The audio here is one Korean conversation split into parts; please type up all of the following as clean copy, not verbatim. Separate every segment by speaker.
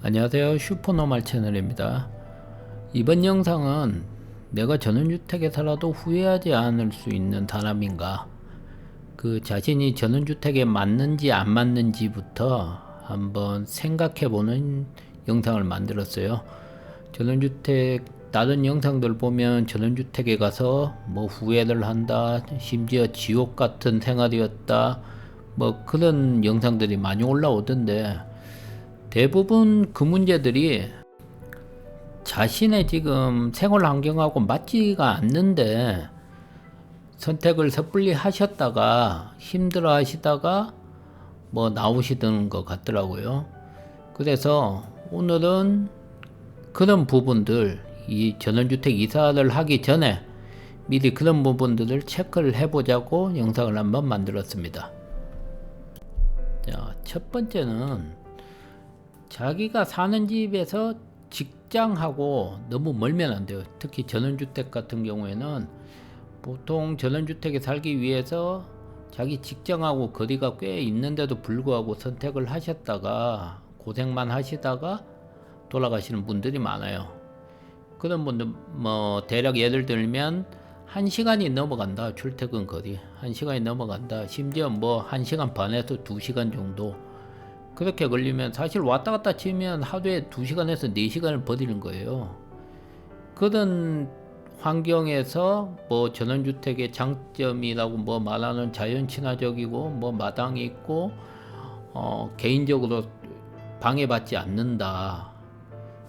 Speaker 1: 안녕하세요, 슈퍼노말 채널입니다. 이번 영상은 내가 전원주택에 살아도 후회하지 않을 수 있는 사람인가, 그 자신이 전원주택에 맞는지 안 맞는지부터 한번 생각해보는 영상을 만들었어요. 전원주택 다른 영상들 보면 전원주택에 가서 뭐 후회를 한다, 심지어 지옥 같은 생활이었다, 뭐 그런 영상들이 많이 올라오던데, 대부분 그 문제들이 자신의 지금 생활 환경하고 맞지가 않는데 선택을 섣불리 하셨다가 힘들어 하시다가 뭐 나오시던 것 같더라고요. 그래서 오늘은 그런 부분들, 이 전원주택 이사를 하기 전에 미리 그런 부분들을 체크를 해보자고 영상을 한번 만들었습니다. 자, 첫 번째는 자기가 사는 집에서 직장하고 너무 멀면 안 돼요. 특히 전원주택 같은 경우에는 보통 전원주택에 살기 위해서 자기 직장하고 거리가 꽤 있는데도 불구하고 선택을 하셨다가 고생만 하시다가 돌아가시는 분들이 많아요. 그런 분들 뭐 대략 예를 들면 1시간이 넘어간다. 출퇴근 거리 1시간이 넘어간다. 심지어 뭐 1시간 반에서 2시간 정도 그렇게 걸리면 사실 왔다 갔다 치면 하루에 2시간에서 4시간을 버티는 거예요. 그런 환경에서 뭐 전원주택의 장점이라고 뭐 말하는 자연 친화적이고 뭐 마당이 있고 개인적으로 방해받지 않는다.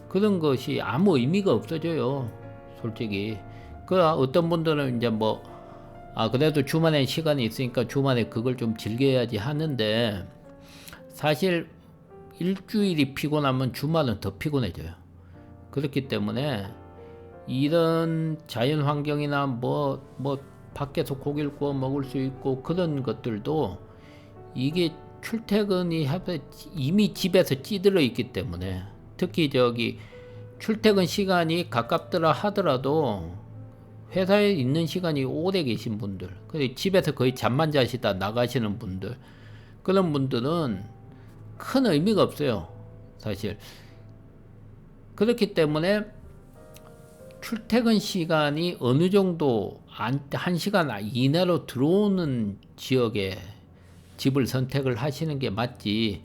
Speaker 1: 그런 것이 아무 의미가 없어져요. 솔직히. 그 어떤 분들은 이제 뭐 그래도 주말에 시간이 있으니까 주말에 그걸 좀 즐겨야지 하는데, 사실 일주일이 피곤하면 주말은 더 피곤해져요. 그렇기 때문에 이런 자연 환경이나 뭐 밖에서 고기를 구워 먹을 수 있고 그런 것들도 이게 출퇴근이 이미 집에서 찌들어 있기 때문에, 특히 저기 출퇴근 시간이 가깝더라 하더라도 회사에 있는 시간이 오래 계신 분들, 집에서 거의 잠만 자시다 나가시는 분들, 그런 분들은 큰 의미가 없어요, 사실. 그렇기 때문에 출퇴근 시간이 어느 정도 1시간 이내로 들어오는 지역에 집을 선택을 하시는 게 맞지,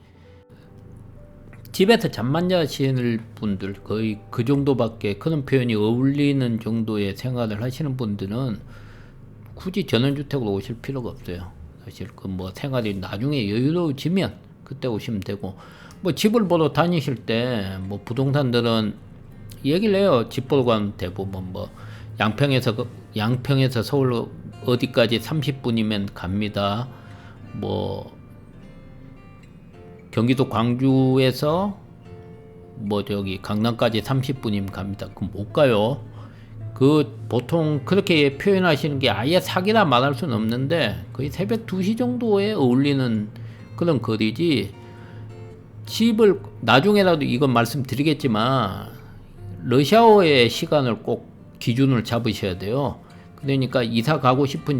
Speaker 1: 집에서 잠만 자시는 분들, 거의 그 정도밖에, 그런 표현이 어울리는 정도의 생활을 하시는 분들은 굳이 전원주택으로 오실 필요가 없어요. 사실 그 뭐 생활이 나중에 여유로워지면 그때 오시면 되고, 뭐 집을 보러 다니실 때 뭐 부동산들은 얘기를 해요. 집 보러 가는 대부분 뭐 양평에서 서울 어디까지 30분이면 갑니다. 뭐 경기도 광주에서 뭐 저기 강남까지 30분이면 갑니다. 그럼 못 가요. 그 보통 그렇게 표현하시는 게 아예 사기라 말할 수는 없는데 거의 새벽 2시 정도에 어울리는 그런 거리지, 집을 나중에라도 이건 말씀드리겠지만 러시아어의 시간을 꼭 기준을 잡으셔야 돼요. 그러니까 이사 가고 싶은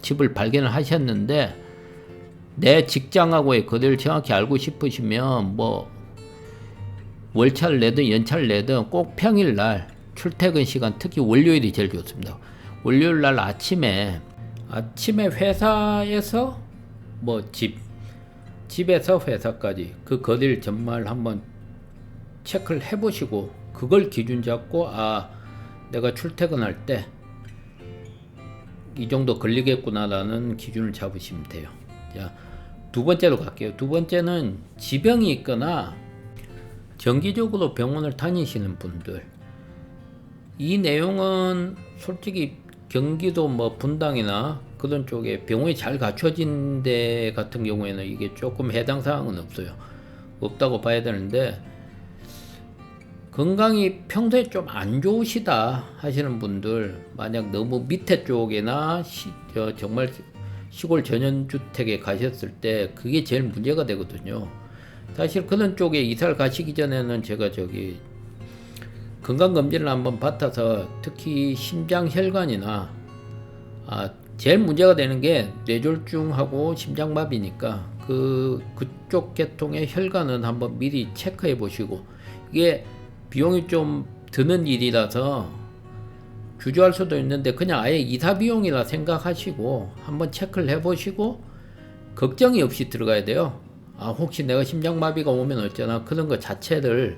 Speaker 1: 집을 발견을 하셨는데 내 직장하고의 거리를 정확히 알고 싶으시면 뭐 월차를 내든 연차를 내든 꼭 평일날 출퇴근 시간, 특히 월요일이 제일 좋습니다. 월요일날 아침에 회사에서 뭐 집에서 회사까지 그 거리를 정말 한번 체크를 해보시고 그걸 기준 잡고 내가 출퇴근할 때 이 정도 걸리겠구나라는 기준을 잡으시면 돼요. 자, 두 번째로 갈게요. 두 번째는 지병이 있거나 정기적으로 병원을 다니시는 분들. 이 내용은 솔직히 경기도 뭐 분당이나 그런 쪽에 병원이 잘 갖춰진 데 같은 경우에는 이게 조금 해당 사항은 없다고 봐야 되는데, 건강이 평소에 좀 안 좋으시다 하시는 분들, 만약 너무 밑에 쪽이나 정말 시골 전원주택에 가셨을 때 그게 제일 문제가 되거든요. 사실 그런 쪽에 이사를 가시기 전에는 제가 건강검진을 한번 받아서, 특히 심장혈관이나 제일 문제가 되는 게 뇌졸중하고 심장마비니까 그쪽 계통의 혈관은 한번 미리 체크해 보시고, 이게 비용이 좀 드는 일이라서 주저할 수도 있는데 그냥 아예 이사 비용이라 생각하시고 한번 체크를 해 보시고 걱정이 없이 들어가야 돼요. 혹시 내가 심장마비가 오면 어쩌나, 그런 거 자체를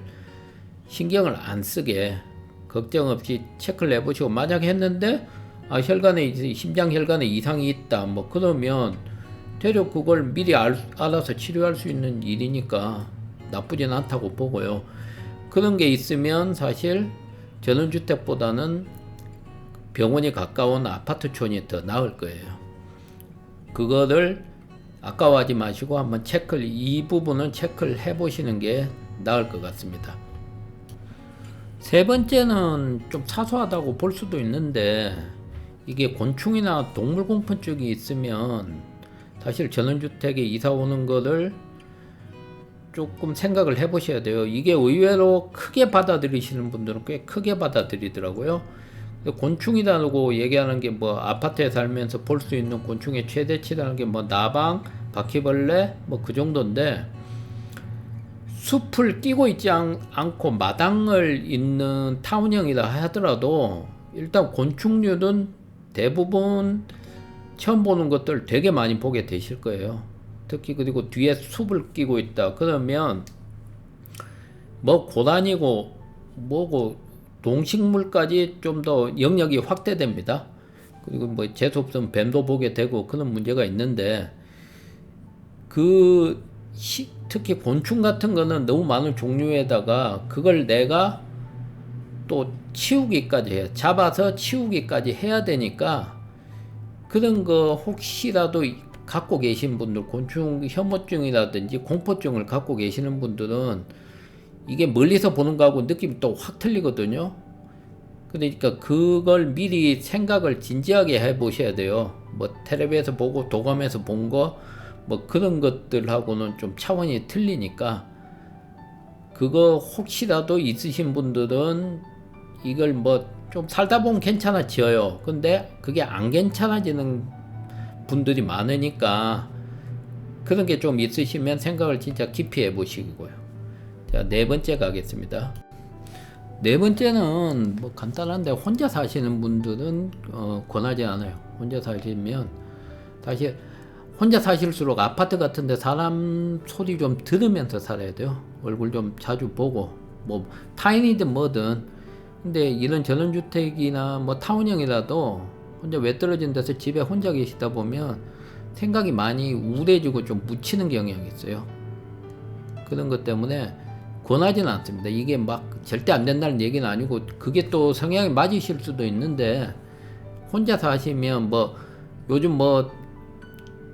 Speaker 1: 신경을 안 쓰게 걱정 없이 체크를 해 보시고, 만약 했는데 혈관에, 심장 혈관에 이상이 있다 뭐 그러면 대략 그걸 미리 알아서 치료할 수 있는 일이니까 나쁘진 않다고 보고요. 그런 게 있으면 사실 전원주택보다는 병원이 가까운 아파트촌이 더 나을 거예요. 그거를 아까워하지 마시고 한번 이 부분은 체크를 해 보시는 게 나을 것 같습니다. 세 번째는 좀 사소하다고 볼 수도 있는데, 이게 곤충이나 동물공포증이 있으면 사실 전원주택에 이사 오는 거를 조금 생각을 해 보셔야 돼요. 이게 의외로 크게 받아들이시는 분들은 꽤 크게 받아들이더라고요. 곤충이라고 얘기하는 게 뭐 아파트에 살면서 볼 수 있는 곤충의 최대치라는 게 뭐 나방, 바퀴벌레 뭐 그 정도인데, 숲을 끼고 있지 않고 마당을 잇는 타운형이라 하더라도 일단 곤충류는 대부분 처음 보는 것들 되게 많이 보게 되실 거예요. 특히 그리고 뒤에 숲을 끼고 있다 그러면 뭐 고단이고 뭐고 동식물까지 좀 더 영역이 확대됩니다. 그리고 뭐 재수 없으면 뱀도 보게 되고 그런 문제가 있는데, 특히 곤충 같은 거는 너무 많은 종류에다가 그걸 내가 또 치우기까지 해요. 잡아서 치우기까지 해야 되니까, 그런 거 혹시라도 갖고 계신 분들, 곤충 혐오증이라든지 공포증을 갖고 계시는 분들은 이게 멀리서 보는 거하고 느낌이 또 확 틀리거든요. 그러니까 그걸 미리 생각을 진지하게 해 보셔야 돼요. 뭐 텔레비에서 보고 도감에서 본 거 뭐 그런 것들하고는 좀 차원이 틀리니까, 그거 혹시라도 있으신 분들은 이걸 뭐 좀 살다 보면 괜찮아져요. 근데 그게 안 괜찮아지는 분들이 많으니까 그런 게 좀 있으시면 생각을 진짜 깊이 해 보시고요. 자, 네 번째 가겠습니다. 네 번째는 뭐 간단한데, 혼자 사시는 분들은 권하지 않아요. 혼자 사시면 사실 혼자 사실수록 아파트 같은데 사람 소리 좀 들으면서 살아야 돼요. 얼굴 좀 자주 보고, 뭐 타인이든 뭐든. 근데 이런 전원주택이나 뭐 타운형이라도 혼자 외떨어진 데서 집에 혼자 계시다 보면 생각이 많이 우울해지고 좀 묻히는 경향이 있어요. 그런 것 때문에 권하지는 않습니다. 이게 막 절대 안 된다는 얘기는 아니고, 그게 또 성향이 맞으실 수도 있는데, 혼자 사시면 뭐 요즘 뭐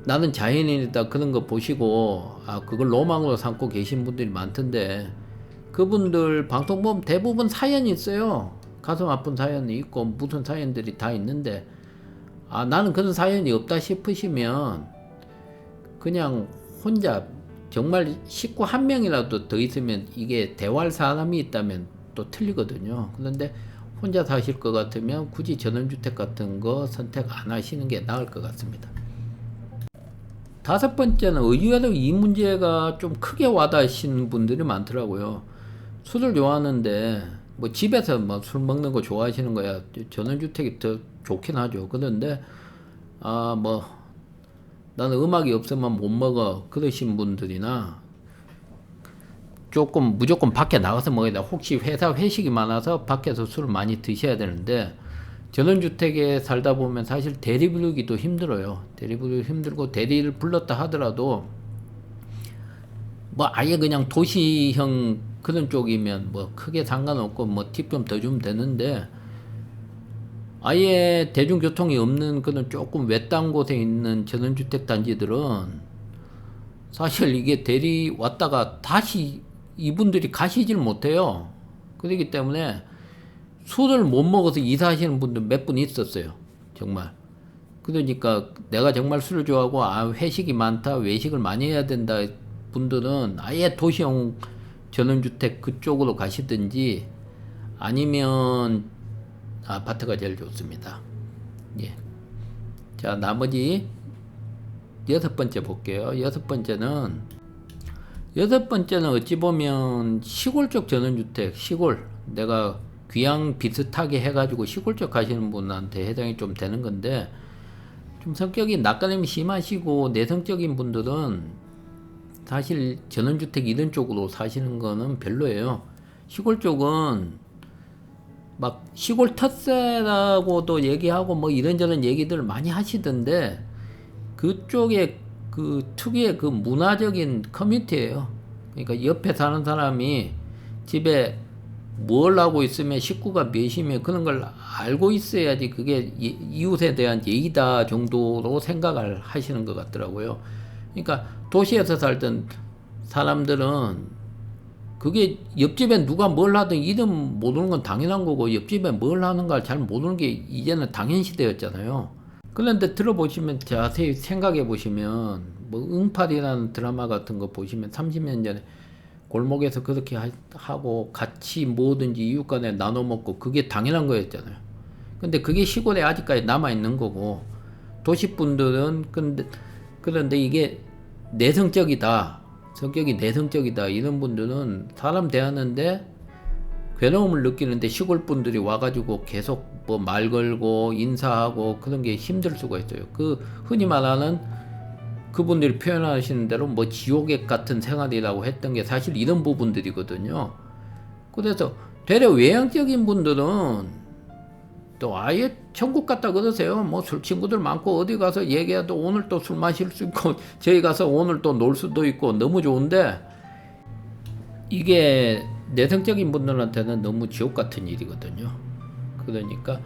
Speaker 1: 나는 자연인이다 그런 거 보시고 그걸 로망으로 삼고 계신 분들이 많던데, 그분들 방송 보면 대부분 사연이 있어요. 가슴 아픈 사연이 있고 무슨 사연들이 다 있는데, 나는 그런 사연이 없다 싶으시면 그냥 혼자, 정말 식구 한 명이라도 더 있으면 이게 대화할 사람이 있다면 또 틀리거든요. 그런데 혼자 사실 것 같으면 굳이 전원주택 같은 거 선택 안 하시는 게 나을 것 같습니다. 다섯 번째는 의외로 이 문제가 좀 크게 와닿으시는 분들이 많더라고요. 술을 좋아하는데 뭐 집에서 뭐 술 먹는 거 좋아하시는 거야 전원주택이 더 좋긴 하죠. 그런데 뭐 나는 음악이 없으면 못 먹어 그러신 분들이나, 조금 무조건 밖에 나가서 먹어야 돼. 혹시 회사 회식이 많아서 밖에서 술을 많이 드셔야 되는데, 전원주택에 살다 보면 사실 대리 부르기도 힘들어요. 대리 부르기 힘들고, 대리를 불렀다 하더라도 뭐 아예 그냥 도시형 그런 쪽이면 뭐 크게 상관없고 뭐 팁 좀 더 주면 되는데, 아예 대중교통이 없는 그런 조금 외딴 곳에 있는 전원주택 단지들은 사실 이게 대리 왔다가 다시 이분들이 가시질 못해요. 그렇기 때문에 술을 못 먹어서 이사하시는 분들 몇 분 있었어요. 정말. 그러니까 내가 정말 술을 좋아하고 회식이 많다, 외식을 많이 해야 된다 분들은 아예 도시형 전원주택 그쪽으로 가시든지, 아니면 아파트가 제일 좋습니다. 예. 자, 나머지 여섯 번째 볼게요. 여섯 번째는 어찌 보면 시골 쪽 전원주택, 시골 내가 귀향 비슷하게 해가지고 시골 쪽 가시는 분한테 해당이 좀 되는 건데, 좀 성격이 낯가림이 심하시고 내성적인 분들은 사실 전원주택 이런 쪽으로 사시는 거는 별로예요. 시골 쪽은 막 시골 텃세라고도 얘기하고 뭐 이런저런 얘기들을 많이 하시던데, 그쪽에 그 특유의 그 문화적인 커뮤니티예요. 그러니까 옆에 사는 사람이 집에 뭘 하고 있으면 식구가 몇이면 그런 걸 알고 있어야지 그게 이웃에 대한 예의다 정도로 생각을 하시는 것 같더라고요. 그러니까 도시에서 살던 사람들은 그게 옆집에 누가 뭘 하든 이름 모르는 건 당연한 거고, 옆집에 뭘 하는가 잘 모르는 게 이제는 당연시되었잖아요. 그런데 들어보시면 자세히 생각해 보시면, 뭐 응팔이라는 드라마 같은 거 보시면 30년 전에 골목에서 그렇게 하고 같이 뭐든지 이웃 간에 나눠 먹고 그게 당연한 거였잖아요. 근데 그게 시골에 아직까지 남아 있는 거고, 도시 분들은 그런데 이게 내성적이다, 성격이 내성적이다 이런 분들은 사람 대하는데 괴로움을 느끼는데, 시골 분들이 와가지고 계속 뭐 말 걸고 인사하고 그런 게 힘들 수가 있어요. 그 흔히 말하는 그분들이 표현하시는 대로 뭐 지옥의 같은 생활이라고 했던 게 사실 이런 부분들이거든요. 그래서 되려 외향적인 분들은 또 아예 천국 같다 그러세요. 뭐 술 친구들 많고 어디 가서 얘기해도 오늘 또 술 마실 수 있고 저희 가서 오늘 또 놀 수도 있고 너무 좋은데, 이게 내성적인 분들한테는 너무 지옥 같은 일이거든요. 그러니까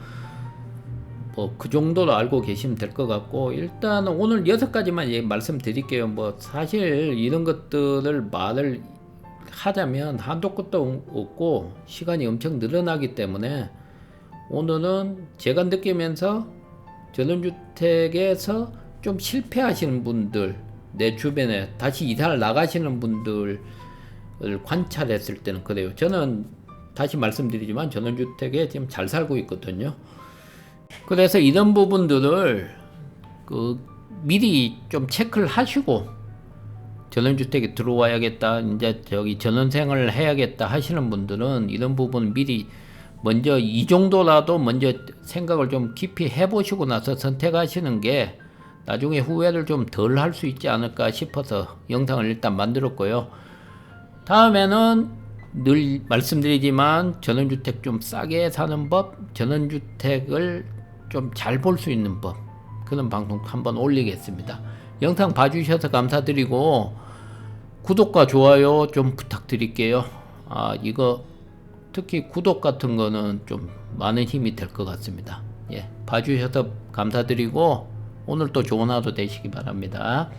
Speaker 1: 뭐 그 정도로 알고 계시면 될 것 같고, 일단 오늘 6가지만 말씀드릴게요. 뭐 사실 이런 것들을 말을 하자면 한도 끝도 없고 시간이 엄청 늘어나기 때문에, 오늘은 제가 느끼면서 전원주택에서 좀 실패하시는 분들, 내 주변에 다시 이사를 나가시는 분들을 관찰했을 때는 그래요. 저는 다시 말씀드리지만 전원주택에 지금 잘 살고 있거든요. 그래서 이런 부분들을 미리 좀 체크를 하시고, 전원주택에 들어와야겠다, 이제 저기 전원생활을 해야겠다 하시는 분들은 이런 부분 미리 먼저 이 정도라도 먼저 생각을 좀 깊이 해보시고 나서 선택하시는 게 나중에 후회를 좀 덜 할 수 있지 않을까 싶어서 영상을 일단 만들었고요. 다음에는 늘 말씀드리지만 전원주택 좀 싸게 사는 법, 전원주택을 좀 잘 볼 수 있는 법, 그런 방송 한번 올리겠습니다. 영상 봐주셔서 감사드리고 구독과 좋아요 좀 부탁드릴게요. 이거 특히 구독 같은 거는 좀 많은 힘이 될 것 같습니다. 예, 봐주셔서 감사드리고 오늘 또 좋은 하루 되시기 바랍니다.